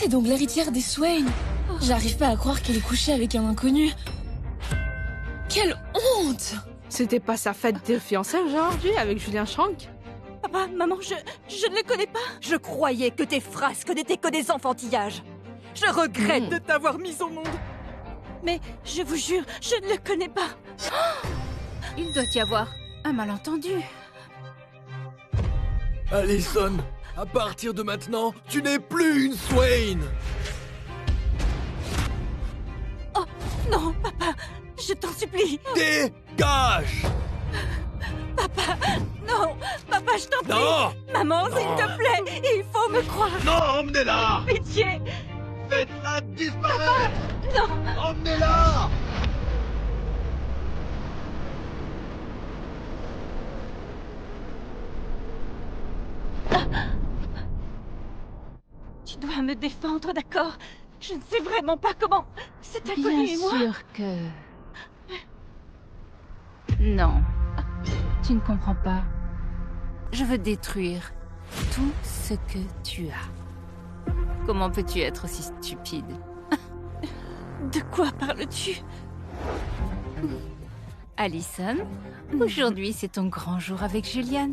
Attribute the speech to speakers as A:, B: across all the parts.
A: est donc l'héritière des Swain. J'arrive pas à croire qu'elle est couchée avec un inconnu. Quelle honte!
B: C'était pas sa fête de fiançailles aujourd'hui avec Julien Schrank?
C: Papa, maman, je ne le connais pas. Je croyais que tes frasques n'étaient que des enfantillages. Je regrette de t'avoir mis au monde. Mais je vous jure, je ne le connais pas.
D: Il doit y avoir un malentendu.
E: Allison, à partir de maintenant, tu n'es plus une Swain.
C: Oh, non, papa, je t'en supplie.
E: Dégage!
C: Papa, non, papa, je t'en prie.
E: Non!
C: Maman, s'il te plaît, il faut me croire.
E: Non, emmenez-la!
C: Pitié.
E: Faites-la disparaître!
C: Non.
E: Emmenez-la!
C: Tu dois me défendre, d'accord? Je ne sais vraiment pas comment. C'est inconnu
D: Bien
C: et moi.
D: sûr que... Non, tu ne comprends pas. Je veux détruire tout ce que tu as. Comment peux-tu être aussi stupide?
C: De quoi parles-tu?
D: Allison, aujourd'hui c'est ton grand jour avec Julian.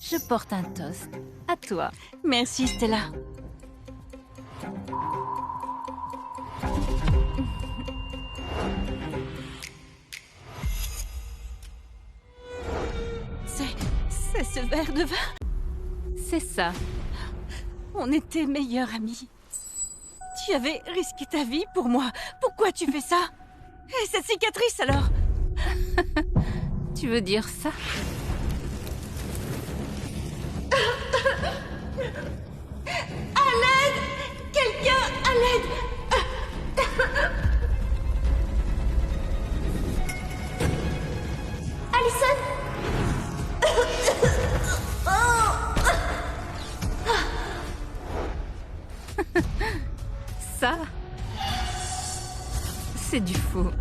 D: Je porte un toast à toi.
C: Merci, Stella. C'est ce verre de vin.
D: C'est ça.
C: On était meilleurs amis. Tu avais risqué ta vie pour moi. Pourquoi tu fais ça? Et cette cicatrice alors?
D: Tu veux dire ça?
C: À l'aide! Quelqu'un à l'aide! Allison!
D: Ça? C'est du faux.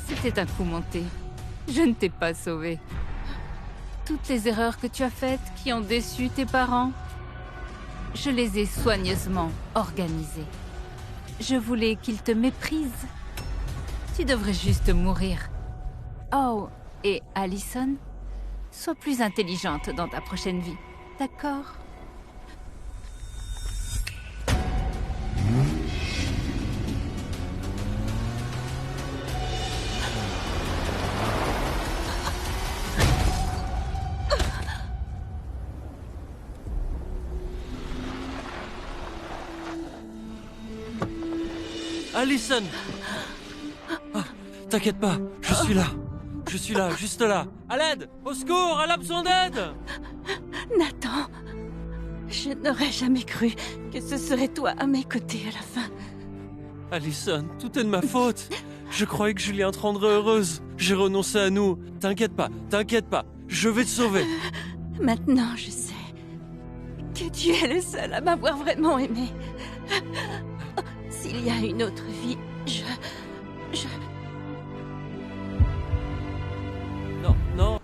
D: C'était un coup monté. Je ne t'ai pas sauvé. Toutes les erreurs que tu as faites qui ont déçu tes parents, je les ai soigneusement organisées. Je voulais qu'ils te méprisent. Tu devrais juste mourir. Oh, et Allison, sois plus intelligente dans ta prochaine vie, d'accord?
F: Allison! Ah, t'inquiète pas, je suis là. Je suis là, juste là. À l'aide! Au secours! Elle a besoin d'aide!
C: Nathan, je n'aurais jamais cru que ce serait toi à mes côtés à la fin.
F: Allison, tout est de ma faute. Je croyais que Julien te rendrait heureuse. J'ai renoncé à nous. T'inquiète pas. Je vais te sauver.
C: Maintenant, je sais que tu es le seul à m'avoir vraiment aimé. S'il y a une autre vie, je...
F: Non.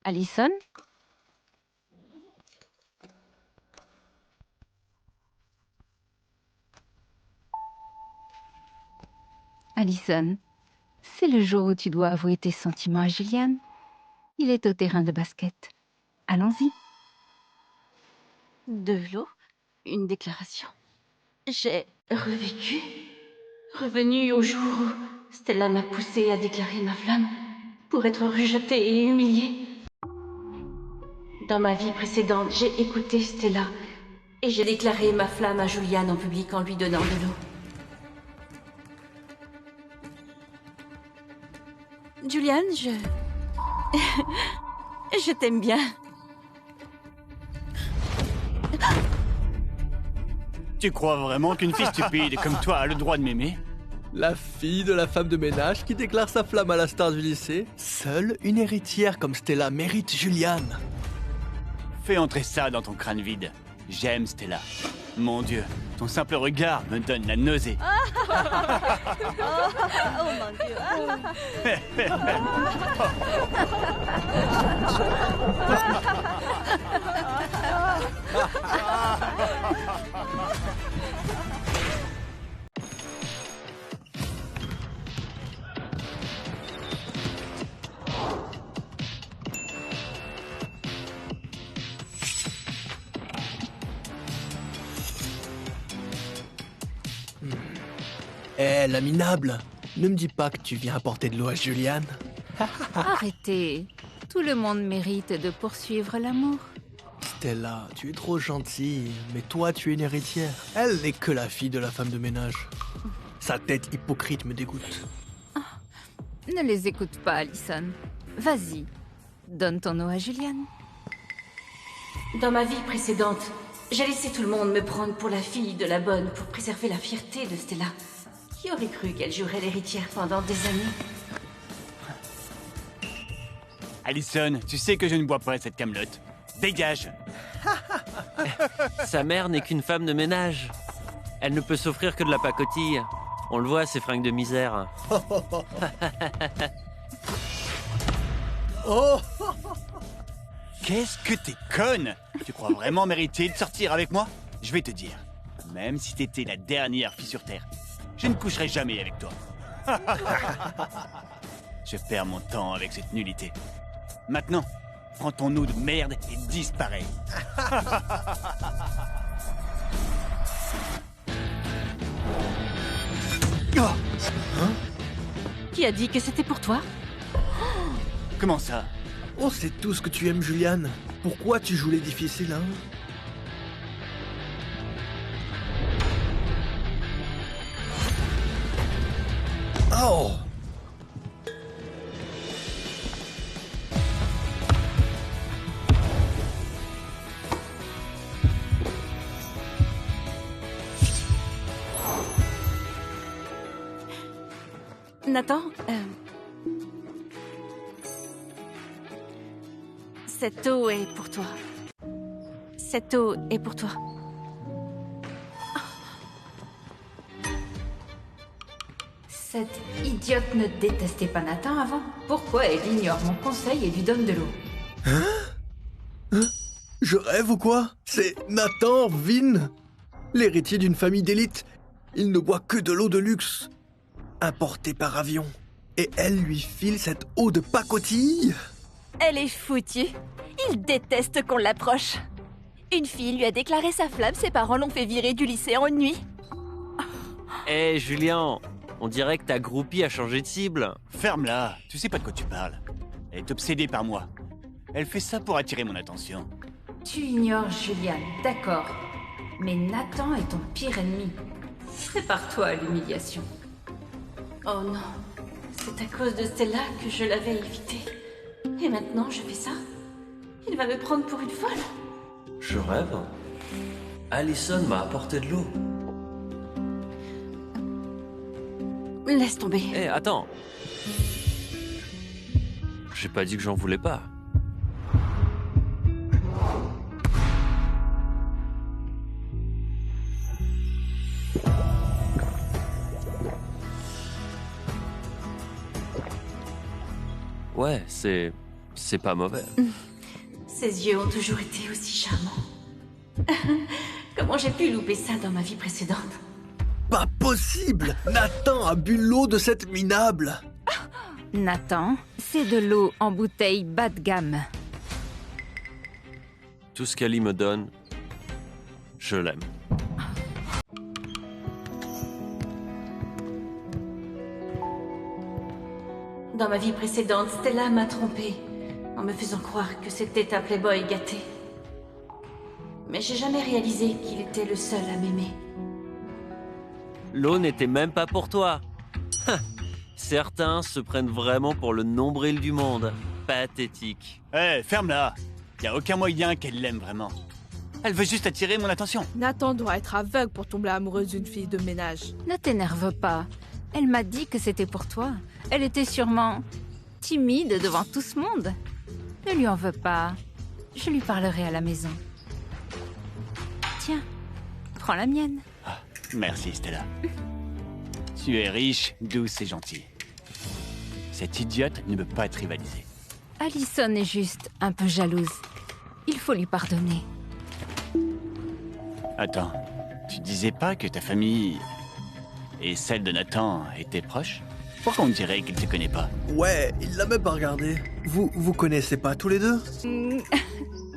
D: Allison? Allison, c'est le jour où tu dois avouer tes sentiments à Julian. Il est au terrain de basket. Allons-y.
C: De l'eau, une déclaration. J'ai revécu, revenu au jour où Stella m'a poussée à déclarer ma flamme pour être rejetée et humiliée. Dans ma vie précédente, j'ai écouté Stella et j'ai déclaré ma flamme à Julian en public en lui donnant de l'eau. Julian, je t'aime bien.
G: Tu crois vraiment qu'une fille stupide comme toi a le droit de m'aimer?
E: La fille de la femme de ménage qui déclare sa flamme à la star du lycée. Seule une héritière comme Stella mérite Julian.
G: Fais entrer ça dans ton crâne vide. J'aime Stella. Mon Dieu, ton simple regard me donne la nausée.
E: Eh, la minable, ne me dis pas que tu viens apporter de l'eau à Juliane.
D: Arrêtez. Tout le monde mérite de poursuivre l'amour.
E: Stella, tu es trop gentille, mais toi, tu es une héritière. Elle n'est que la fille de la femme de ménage. Sa tête hypocrite me dégoûte.
D: Ne les écoute pas, Allison. Vas-y, donne ton eau à Juliane.
C: Dans ma vie précédente, j'ai laissé tout le monde me prendre pour la fille de la bonne pour préserver la fierté de Stella. Qui aurait cru qu'elle jouerait l'héritière pendant des années?
G: Allison, tu sais que je ne bois pas cette camelote. Dégage.
F: Sa mère n'est qu'une femme de ménage. Elle ne peut s'offrir que de la pacotille. On le voit, ces fringues de misère.
E: Oh!
G: Qu'est-ce que t'es conne? Tu crois vraiment mériter de sortir avec moi? Je vais te dire, même si t'étais la dernière fille sur Terre, je ne coucherai jamais avec toi. Je perds mon temps avec cette nullité. Maintenant, prends ton eau de merde et disparais. Oh,
C: Qui a dit que c'était pour toi?
G: comment ça?
E: On sait tous que tu aimes Juliane. Pourquoi tu joues les difficiles, hein? Oh!
C: Nathan, cette eau est pour toi. Cette eau est pour toi.
D: Cette idiote ne détestait pas Nathan avant. Pourquoi elle ignore mon conseil et lui donne de l'eau?
E: Je rêve ou quoi? C'est Nathan Vin, l'héritier d'une famille d'élite. Il ne boit que de l'eau de luxe, importée par avion. Et elle lui file cette eau de pacotille?
H: Elle est foutue. Il déteste qu'on l'approche. Une fille lui a déclaré sa flamme, ses parents l'ont fait virer du lycée en une nuit.
F: Hé, Julien, on dirait que ta groupie a changé de cible.
G: Ferme-la, tu sais pas de quoi tu parles. Elle est obsédée par moi. Elle fait ça pour attirer mon attention.
D: Tu ignores Juliane, d'accord. Mais Nathan est ton pire ennemi. Prépare-toi à l'humiliation.
C: Oh non, c'est à cause de Stella que je l'avais évité. Et maintenant, je fais ça? Il va me prendre pour une folle?
F: Je rêve. Allison m'a apporté de l'eau.
C: Laisse tomber.
F: Hé, attends. J'ai pas dit que j'en voulais pas. Ouais, c'est pas mauvais.
C: Ses yeux ont toujours été aussi charmants. Comment j'ai pu louper ça dans ma vie précédente?
E: Pas possible! Nathan a bu l'eau de cette minable!
D: Nathan, c'est de l'eau en bouteille bas de gamme.
F: Tout ce qu'Ali me donne, je l'aime.
C: Dans ma vie précédente, Stella m'a trompée en me faisant croire que c'était un playboy gâté. Mais j'ai jamais réalisé qu'il était le seul à m'aimer.
F: L'eau n'était même pas pour toi. Certains se prennent vraiment pour le nombril du monde. Pathétique.
G: Hé, ferme-la. Y a aucun moyen qu'elle l'aime vraiment. Elle veut juste attirer mon attention.
B: Nathan doit être aveugle pour tomber amoureuse d'une fille de ménage.
D: Ne t'énerve pas. Elle m'a dit que c'était pour toi. Elle était sûrement timide devant tout ce monde. Ne lui en veux pas. Je lui parlerai à la maison. prends la mienne.
G: Merci, Stella. Tu es riche, douce et gentille. Cette idiote ne peut pas être rivalisée.
D: Allison est juste un peu jalouse. Il faut lui pardonner.
G: Attends, tu disais pas que ta famille et celle de Nathan étaient proches? Pourquoi on dirait qu'il te connaît pas?
E: Ouais, il l'a même pas regardé. Vous connaissez pas tous les deux?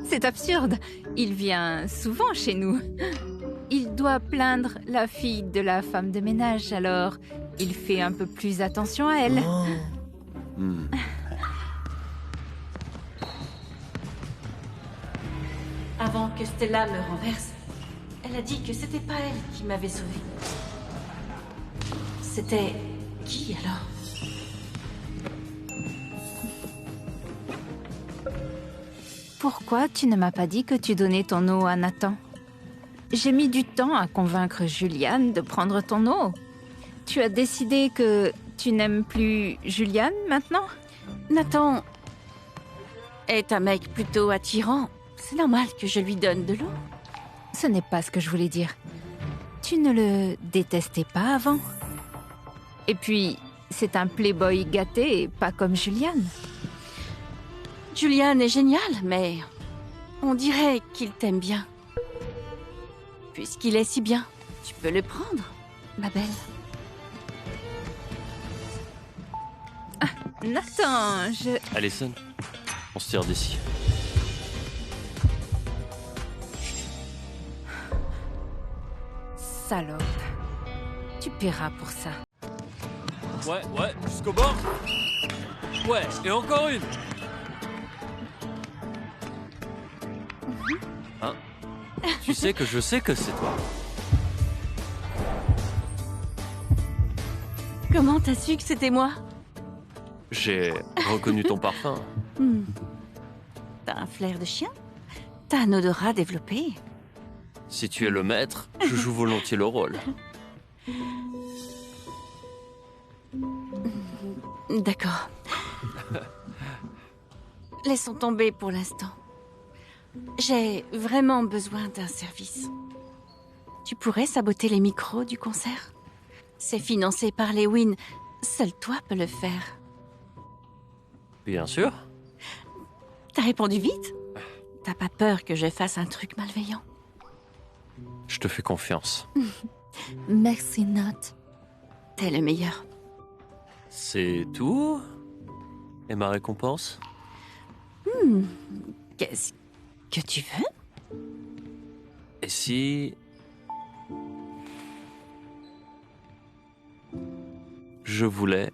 D: C'est absurde. Il vient souvent chez nous. Il doit plaindre la fille de la femme de ménage, alors il fait un peu plus attention à elle.
E: Oh.
C: Avant que Stella me renverse, elle a dit que c'était pas elle qui m'avait sauvée. C'était qui alors?
D: Pourquoi tu ne m'as pas dit que tu donnais ton eau à Nathan? J'ai mis du temps à convaincre Juliane de prendre ton eau. Tu as décidé que tu n'aimes plus Juliane maintenant?
C: Nathan est un mec plutôt attirant. C'est normal que je lui donne de l'eau.
D: Ce n'est pas ce que je voulais dire. Tu ne le détestais pas avant? Et puis, c'est un playboy gâté, pas comme Juliane.
C: Julian est génial, mais on dirait qu'il t'aime bien. Puisqu'il est si bien, tu peux le prendre, ma belle.
D: Nathan,
F: Allison, on se tire d'ici.
D: Salope. Tu paieras pour ça.
F: Ouais, jusqu'au bord. Ouais, et encore une. Hein? Tu sais que je sais que c'est toi.
C: Comment t'as su que c'était moi?
F: J'ai reconnu ton parfum.
C: T'as un flair de chien? T'as un odorat développé?
F: Si tu es le maître, je joue volontiers le rôle.
C: D'accord. Laissons tomber pour l'instant. J'ai vraiment besoin d'un service. Tu pourrais saboter les micros du concert? C'est financé par les Wynn. Seul toi peux le faire.
F: Bien sûr.
C: T'as répondu vite? T'as pas peur que je fasse un truc malveillant?
F: Je te fais confiance.
C: Merci, Nat. T'es le meilleur.
F: C'est tout? Et ma récompense?
C: Qu'est-ce que tu veux?
F: Et si... je voulais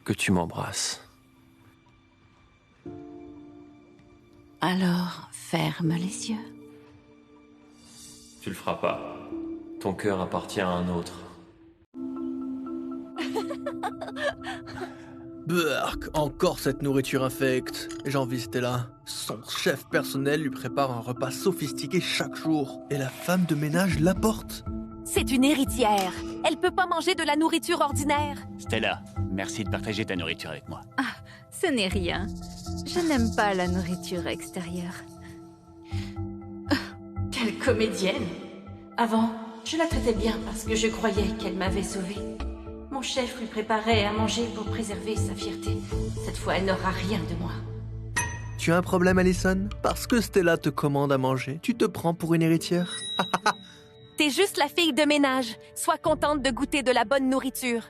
F: que tu m'embrasses?
C: Alors, ferme les yeux.
F: Tu le feras pas. Ton cœur appartient à un autre.
E: Burk, encore cette nourriture infecte. J'envie Stella. Son chef personnel lui prépare un repas sophistiqué chaque jour. Et la femme de ménage l'apporte.
H: C'est une héritière. Elle peut pas manger de la nourriture ordinaire.
G: Stella, merci de partager ta nourriture avec moi.
D: Ce n'est rien. Je n'aime pas la nourriture extérieure.
C: Quelle comédienne! Avant, je la traitais bien parce que je croyais qu'elle m'avait sauvée. Mon chef lui préparait à manger pour préserver sa fierté. Cette fois, elle n'aura rien de moi.
E: Tu as un problème, Allison? Parce que Stella te commande à manger, tu te prends pour une héritière?
H: T'es juste la fille de ménage. Sois contente de goûter de la bonne nourriture.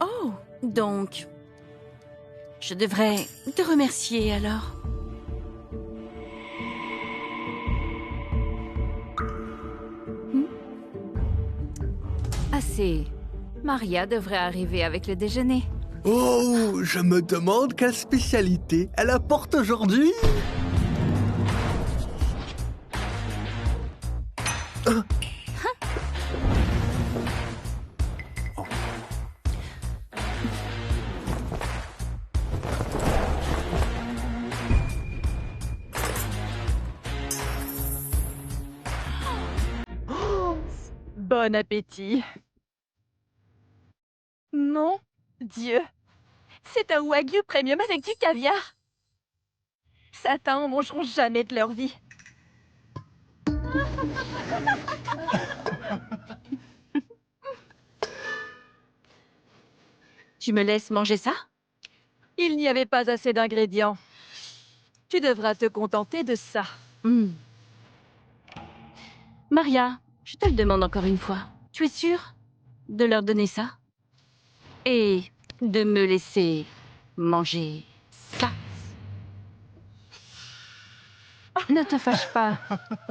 C: Oh, donc... je devrais te remercier alors.
D: Assez. Maria devrait arriver avec le déjeuner.
E: Oh, je me demande quelle spécialité elle apporte aujourd'hui.
I: Bon appétit. Mon Dieu, c'est un wagyu premium avec du caviar. Certains en mangeront jamais de leur vie.
C: Tu me laisses manger ça?
I: Il n'y avait pas assez d'ingrédients. Tu devras te contenter de ça.
C: Maria, je te le demande encore une fois. Tu es sûre de leur donner ça? Et de me laisser manger ça?
D: Ne te fâche pas.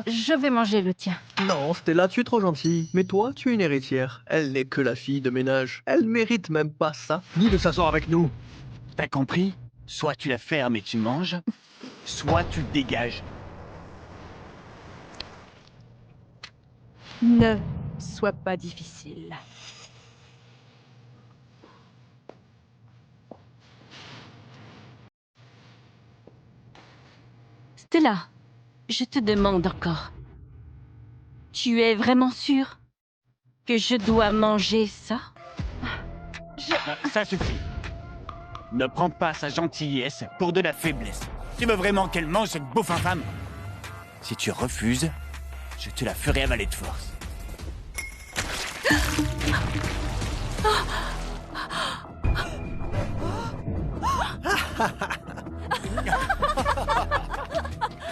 D: Je vais manger le tien.
E: Non, Stella, tu es trop gentille. Mais toi, tu es une héritière. Elle n'est que la fille de ménage. Elle mérite même pas ça, ni de s'asseoir avec nous.
G: T'as compris? Soit tu la fermes et tu manges, soit tu dégages.
I: Ne sois pas difficile.
C: Stella, je te demande encore. Tu es vraiment sûre que je dois manger ça?
G: Ça suffit. Ne prends pas sa gentillesse pour de la faiblesse. Tu veux vraiment qu'elle mange cette bouffe infâme? Si tu refuses, je te la ferai avaler de force.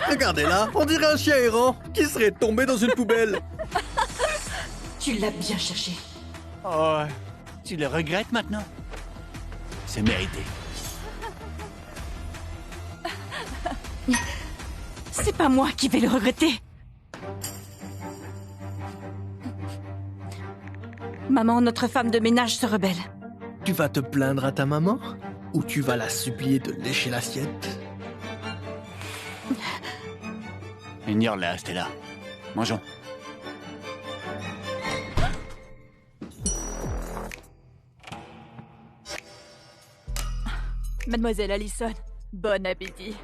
E: Regardez-la, on dirait un chien errant qui serait tombé dans une poubelle.
H: Tu l'as bien cherché.
G: Oh, tu le regrettes maintenant? C'est mérité.
H: C'est pas moi qui vais le regretter. Maman, notre femme de ménage se rebelle.
E: Tu vas te plaindre à ta maman? Ou tu vas la supplier de lécher l'assiette?
G: Ignore-la, Stella. Mangeons.
H: Mademoiselle Allison, bon appétit.